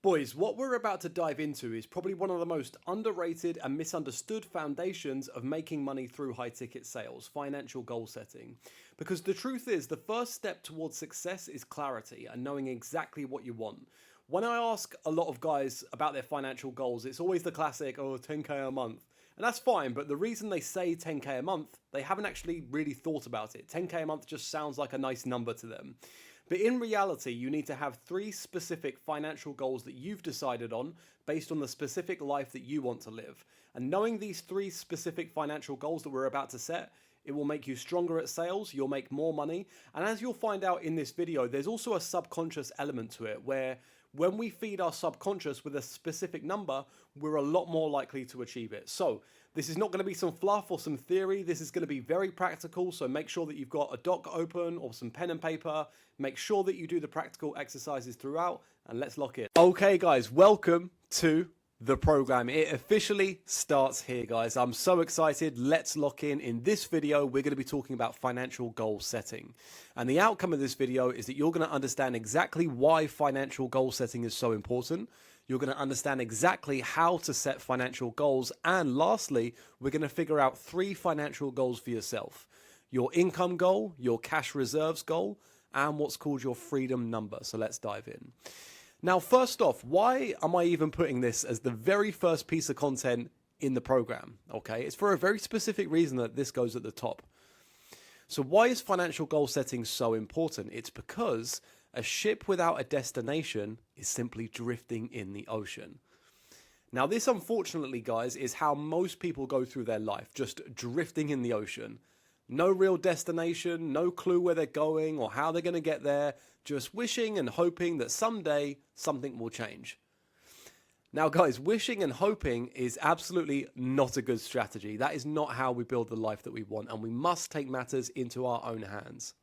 Boys, what we're about to dive into is probably one of the most underrated and misunderstood foundations of making money through high ticket sales, financial goal setting. Because the truth is, the first step towards success is clarity and knowing exactly what you want. When I ask a lot of guys about their financial goals, it's always the classic, oh, 10K a month. And that's fine, but the reason they say 10K a month, they haven't actually really thought about it. 10K a month just sounds like a nice number to them. But in reality, you need to have three specific financial goals that you've decided on based on the specific life that you want to live. And knowing these three specific financial goals that we're about to set, it will make you stronger at sales, you'll make more money. And as you'll find out in this video, there's also a subconscious element to it where when we feed our subconscious with a specific number, we're a lot more likely to achieve it. So this is not going to be some fluff or some theory. This is going to be very practical. So make sure that you've got a doc open or some pen and paper. Make sure that you do the practical exercises throughout, and let's lock in. Okay, guys, welcome to the program. It officially starts here, guys. I'm so excited. Let's lock in. In this video, we're going to be talking about financial goal setting. And the outcome of this video is that you're going to understand exactly why financial goal setting is so important. You're going to understand exactly how to set financial goals. And lastly, we're going to figure out three financial goals for yourself. Your income goal, your cash reserves goal, and what's called your freedom number. So let's dive in. Now, first off, why am I even putting this as the very first piece of content in the program? Okay, it's for a very specific reason that this goes at the top. So why is financial goal setting so important? It's because a ship without a destination is simply drifting in the ocean. Now, this, unfortunately, guys, is how most people go through their life, just drifting in the ocean. No real destination, no clue where they're going or how they're going to get there, just wishing and hoping that someday something will change. Now, guys, wishing and hoping is absolutely not a good strategy. That is not how we build the life that we want, and we must take matters into our own hands.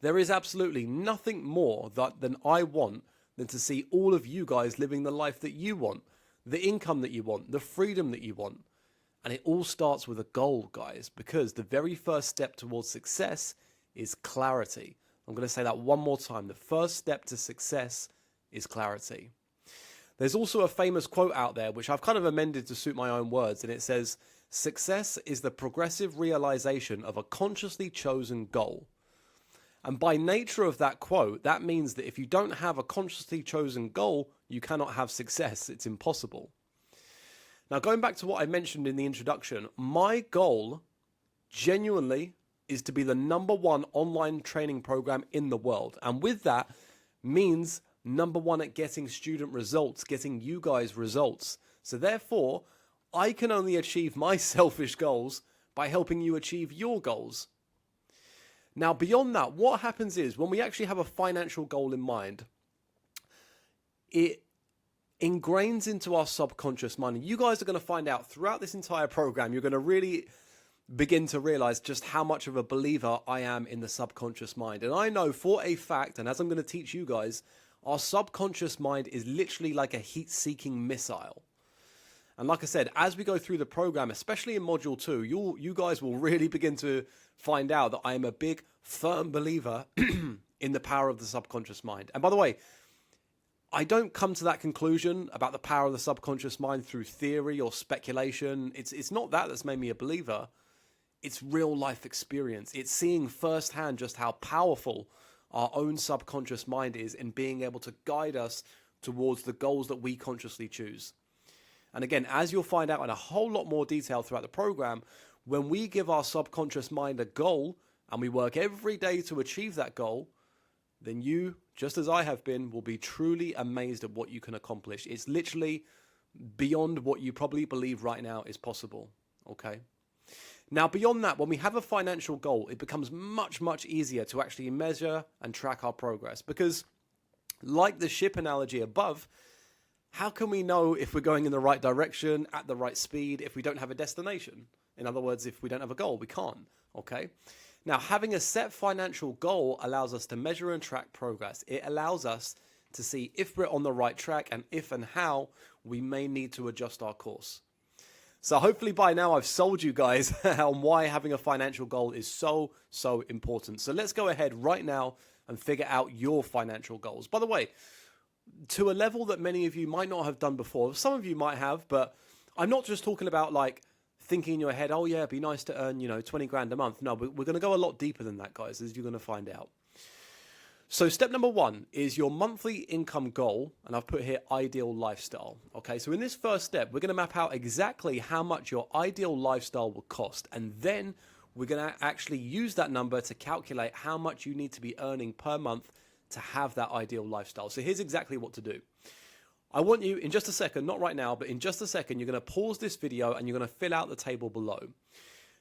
There is absolutely nothing more than I want than to see all of you guys living the life that you want, the income that you want, the freedom that you want. And it all starts with a goal, guys, because the very first step towards success is clarity. I'm going to say that one more time. The first step to success is clarity. There's also a famous quote out there, which I've kind of amended to suit my own words, and it says, "Success is the progressive realization of a consciously chosen goal." And by nature of that quote, that means that if you don't have a consciously chosen goal, you cannot have success. It's impossible. Now, going back to what I mentioned in the introduction, my goal genuinely is to be the #1 online training program in the world. And with that means #1 at getting student results, getting you guys results. So therefore, I can only achieve my selfish goals by helping you achieve your goals. Now, beyond that, what happens is when we actually have a financial goal in mind, it ingrains into our subconscious mind. And you guys are going to find out throughout this entire program, you're going to really begin to realize just how much of a believer I am in the subconscious mind. And I know for a fact, and as I'm going to teach you guys, our subconscious mind is literally like a heat-seeking missile. And like I said, as we go through the program, especially in Module 2, you guys will really begin to find out that I am a big, firm believer in the power of the subconscious mind. And by the way, I don't come to that conclusion about the power of the subconscious mind through theory or speculation. It's not that that's made me a believer. It's real life experience. It's seeing firsthand just how powerful our own subconscious mind is in being able to guide us towards the goals that we consciously choose. And again, as you'll find out in a whole lot more detail throughout the program, when we give our subconscious mind a goal and we work every day to achieve that goal, then you, just as I have been, will be truly amazed at what you can accomplish. It's literally beyond what you probably believe right now is possible, okay? Now, beyond that, when we have a financial goal, it becomes much, much easier to actually measure and track our progress. Because, like the ship analogy above, how can we know if we're going in the right direction, at the right speed, if we don't have a destination? In other words, if we don't have a goal, we can't, okay? Now, having a set financial goal allows us to measure and track progress. It allows us to see if we're on the right track and if and how we may need to adjust our course. So hopefully by now I've sold you guys on why having a financial goal is so important. So let's go ahead right now and figure out your financial goals. By the way, to a level that many of you might not have done before. Some of you might have, but I'm not just talking about like thinking in your head, oh yeah, it'd be nice to earn, 20 grand a month. No, we're going to go a lot deeper than that, guys, as you're going to find out. So step number 1 is your monthly income goal, and I've put here ideal lifestyle. Okay, so in this first step, we're going to map out exactly how much your ideal lifestyle will cost, and then we're going to actually use that number to calculate how much you need to be earning per month to have that ideal lifestyle. So here's exactly what to do. I want you in just a second, not right now, but in just a second, you're going to pause this video and you're going to fill out the table below.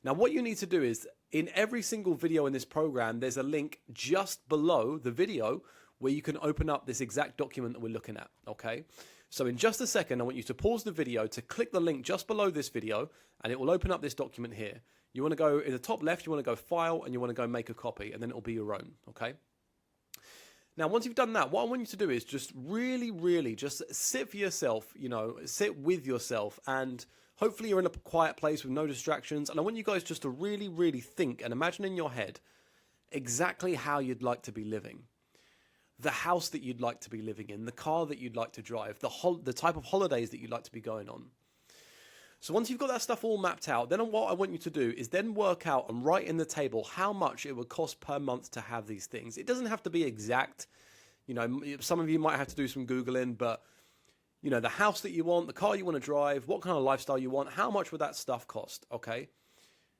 Now, what you need to do is, in every single video in this program, there's a link just below the video where you can open up this exact document that we're looking at, okay? So in just a second, I want you to pause the video to click the link just below this video, and it will open up this document here. You want to go in the top left, you want to go File, and you want to go Make a Copy, and then it will be your own, okay? Now, once you've done that, what I want you to do is just really just sit for yourself, sit with yourself, and hopefully you're in a quiet place with no distractions. And I want you guys just to really think and imagine in your head exactly how you'd like to be living. The house that you'd like to be living in, the car that you'd like to drive, the type of holidays that you'd like to be going on. So once you've got that stuff all mapped out, then what I want you to do is then work out and write in the table how much it would cost per month to have these things. It doesn't have to be exact. Some of you might have to do some Googling, but the house that you want, the car you want to drive, what kind of lifestyle you want, how much would that stuff cost, okay?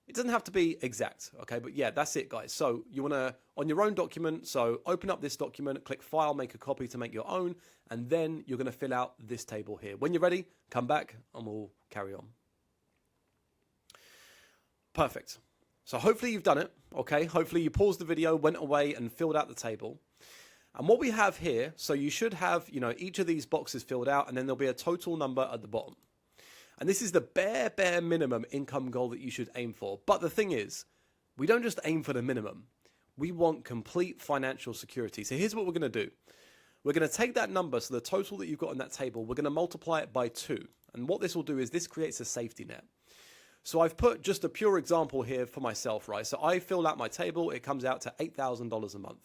It doesn't have to be exact, okay? But yeah, that's it, guys. So you want to, on your own document, so open up this document, click File, Make a Copy to make your own, and then you're going to fill out this table here. When you're ready, come back and we'll carry on. Perfect. So hopefully you've done it, okay? Hopefully you paused the video, went away and filled out the table. And what we have here, so you should have, each of these boxes filled out, and then there'll be a total number at the bottom. And this is the bare minimum income goal that you should aim for. But the thing is, we don't just aim for the minimum. We want complete financial security. So here's what we're going to do. We're going to take that number, so the total that you've got on that table, we're going to multiply it by 2. And what this will do is this creates a safety net. So I've put just a pure example here for myself, right? So I filled out my table. It comes out to $8,000 a month.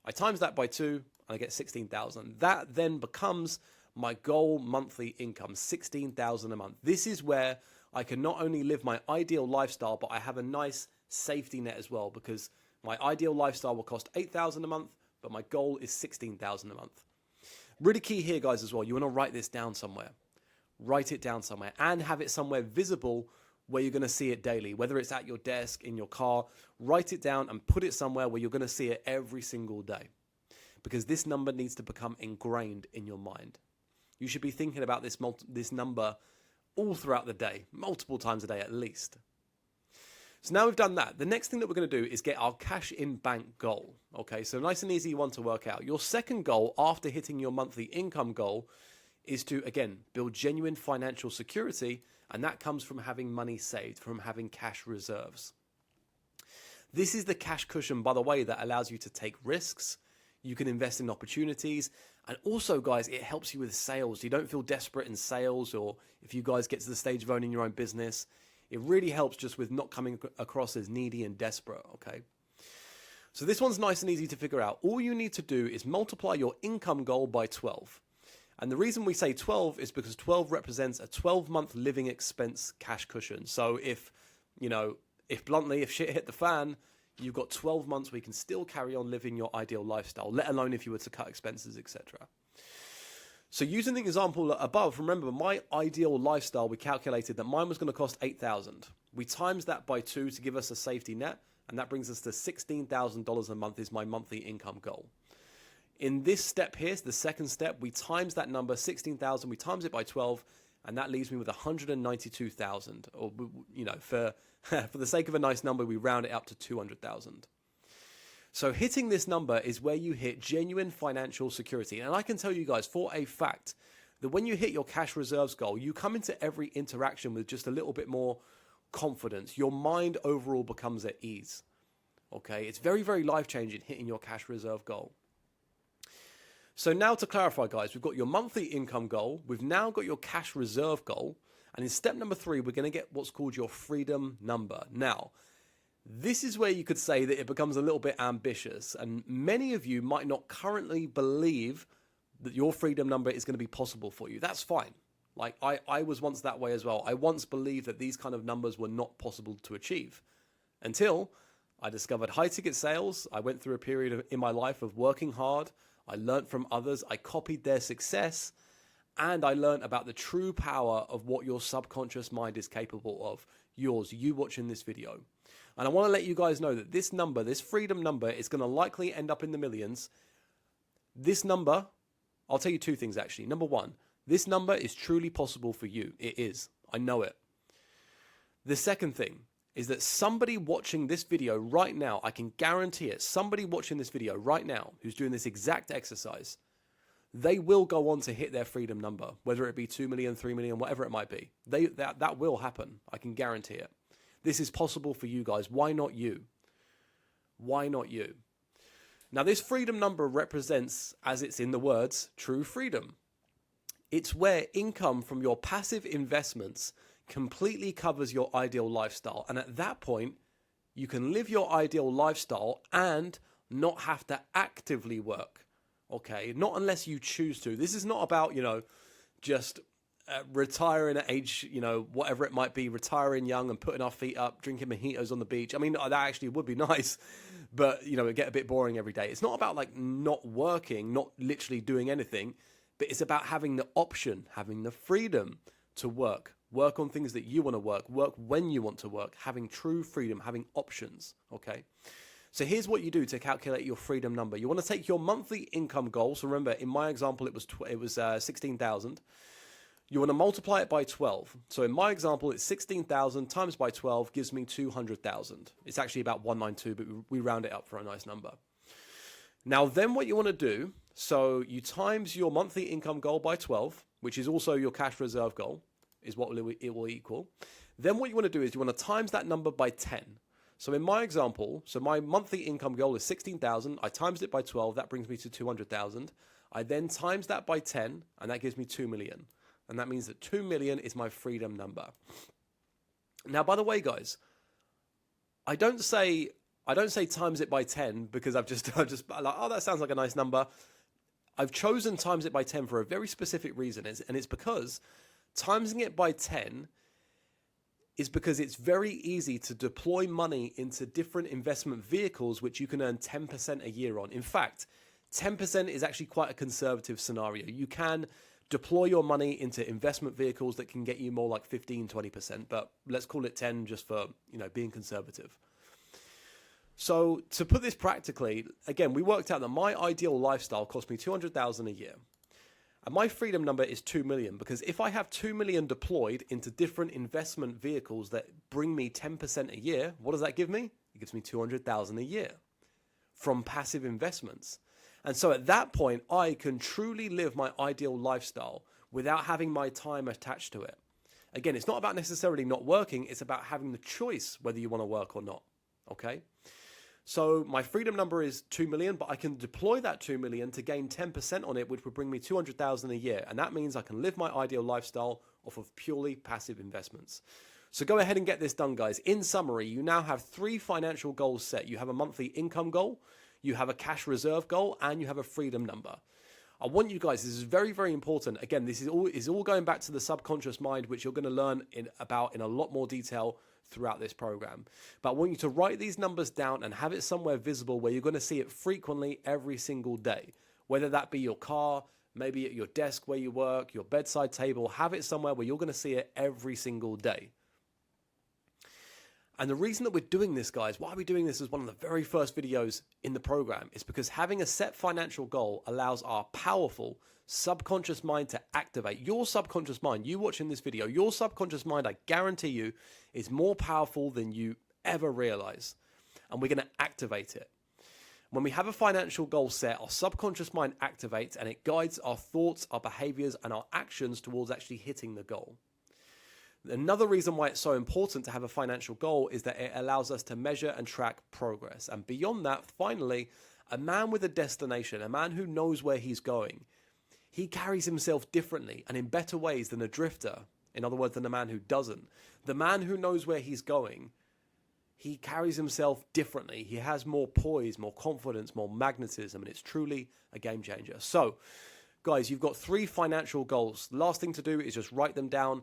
I times that by 2 and I get 16,000. That then becomes my goal monthly income, 16,000 a month. This is where I can not only live my ideal lifestyle, but I have a nice safety net as well, because my ideal lifestyle will cost 8,000 a month, but my goal is 16,000 a month. Really key here, guys, as well. You want to write this down somewhere. Write it down somewhere and have it somewhere visible where you're going to see it daily, whether it's at your desk, in your car. Write it down and put it somewhere where you're going to see it every single day, because this number needs to become ingrained in your mind. You should be thinking about this number all throughout the day, multiple times a day at least. So now we've done that. The next thing that we're going to do is get our cash in bank goal. Okay, so nice and easy one to work out. Your second goal after hitting your monthly income goal is to, again, build genuine financial security. And that comes from having money saved, from having cash reserves. This is the cash cushion, by the way, that allows you to take risks. You can invest in opportunities. And also, guys, it helps you with sales. You don't feel desperate in sales, or if you guys get to the stage of owning your own business, it really helps just with not coming across as needy and desperate, okay? So this one's nice and easy to figure out. All you need to do is multiply your income goal by 12. And the reason we say 12 is because 12 represents a 12-month living expense cash cushion. So if bluntly, if shit hit the fan, you've got 12 months where you can still carry on living your ideal lifestyle, let alone if you were to cut expenses, etc. So using the example above, remember my ideal lifestyle, we calculated that mine was going to cost 8,000. We times that by 2 to give us a safety net, and that brings us to $16,000 a month is my monthly income goal. In this step here, the second step, we times that number, 16,000, we times it by 12, and that leaves me with 192,000. Or, for the sake of a nice number, we round it up to 200,000. So hitting this number is where you hit genuine financial security. And I can tell you guys for a fact that when you hit your cash reserves goal, you come into every interaction with just a little bit more confidence. Your mind overall becomes at ease. Okay, it's very life-changing hitting your cash reserve goal. So now to clarify, guys, we've got your monthly income goal. We've now got your cash reserve goal. And in step number 3, we're going to get what's called your freedom number. Now, this is where you could say that it becomes a little bit ambitious. And many of you might not currently believe that your freedom number is going to be possible for you. That's fine. Like I was once that way as well. I once believed that these kind of numbers were not possible to achieve until I discovered high ticket sales. I went through a period in my life of working hard. I learned from others. I copied their success. And I learned about the true power of what your subconscious mind is capable of. Yours, you watching this video. And I want to let you guys know that this number, this freedom number, is going to likely end up in the millions. This number, I'll tell you two things actually. Number one, this number is truly possible for you. It is. I know it. The second thing is that somebody watching this video right now, I can guarantee it, somebody watching this video right now who's doing this exact exercise, they will go on to hit their freedom number, whether it be 2 million, 3 million, whatever it might be. That will happen. I can guarantee it. This is possible for you guys. Why not you? Why not you? Now, this freedom number represents, as it's in the words, true freedom. It's where income from your passive investments completely covers your ideal lifestyle. And at that point, you can live your ideal lifestyle and not have to actively work. Okay, not unless you choose to. This is not about, just retiring at age, whatever it might be, retiring young and putting our feet up, drinking mojitos on the beach. I mean, that actually would be nice, but, it'd get a bit boring every day. It's not about like not working, not literally doing anything, but it's about having the option, having the freedom to work on things that you want to work when you want to work, having true freedom, having options, okay? So here's what you do to calculate your freedom number. You want to take your monthly income goal. So remember, in my example, it was 16,000. You want to multiply it by 12. So in my example, it's 16,000 times by 12 gives me 200,000. It's actually about 192, but we round it up for a nice number. Now then what you want to do, so you times your monthly income goal by 12, which is also your cash reserve goal, is what it will equal. Then what you want to do is you want to times that number by 10. So in my example, so my monthly income goal is 16,000. I times it by 12. That brings me to 200,000. I then times that by 10, and that gives me 2 million. And that means that 2 million is my freedom number. Now, by the way, guys, I don't say times it by 10 because I'm just like, oh, that sounds like a nice number. I've chosen times it by 10 for a very specific reason, and it's because timesing it by 10 is because it's very easy to deploy money into different investment vehicles which you can earn 10% a year on. In fact, 10% is actually quite a conservative scenario. You can deploy your money into investment vehicles that can get you more like 15, 20%, but let's call it 10 just for, being conservative. So to put this practically, again, we worked out that my ideal lifestyle cost me 200,000 a year. And my freedom number is 2 million because if I have 2 million deployed into different investment vehicles that bring me 10% a year, what does that give me? It gives me 200,000 a year from passive investments. And so at that point, I can truly live my ideal lifestyle without having my time attached to it. Again, it's not about necessarily not working. It's about having the choice whether you want to work or not. Okay? So my freedom number is 2 million, but I can deploy that 2 million to gain 10% on it, which would bring me 200,000 a year. And that means I can live my ideal lifestyle off of purely passive investments. So go ahead and get this done, guys. In summary, you now have 3 financial goals set. You have a monthly income goal, you have a cash reserve goal, and you have a freedom number. I want you guys, this is very, very important. Again, this is all going back to the subconscious mind, which you're going to learn about in a lot more detail throughout this program. But I want you to write these numbers down and have it somewhere visible where you're going to see it frequently every single day. Whether that be your car, maybe at your desk where you work, your bedside table, have it somewhere where you're going to see it every single day. And the reason that we're doing this, guys, why are we doing this as one of the very first videos in the program, is because having a set financial goal allows our powerful subconscious mind to activate. Your subconscious mind, you watching this video, your subconscious mind, I guarantee you, is more powerful than you ever realize. And we're going to activate it. When we have a financial goal set, our subconscious mind activates and it guides our thoughts, our behaviors, and our actions towards actually hitting the goal. Another reason why it's so important to have a financial goal is that it allows us to measure and track progress. And beyond that, finally, a man with a destination, a man who knows where he's going, he carries himself differently and in better ways than a drifter. In other words, than a man who doesn't. The man who knows where he's going, he carries himself differently. He has more poise, more confidence, more magnetism, and it's truly a game changer. So guys, you've got 3 financial goals. The last thing to do is just write them down,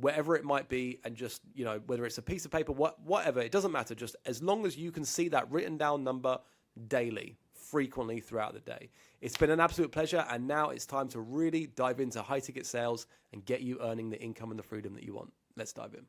wherever it might be, and just, whether it's a piece of paper, whatever, it doesn't matter. Just as long as you can see that written down number daily, frequently throughout the day. It's been an absolute pleasure, and now it's time to really dive into high ticket sales and get you earning the income and the freedom that you want. Let's dive in.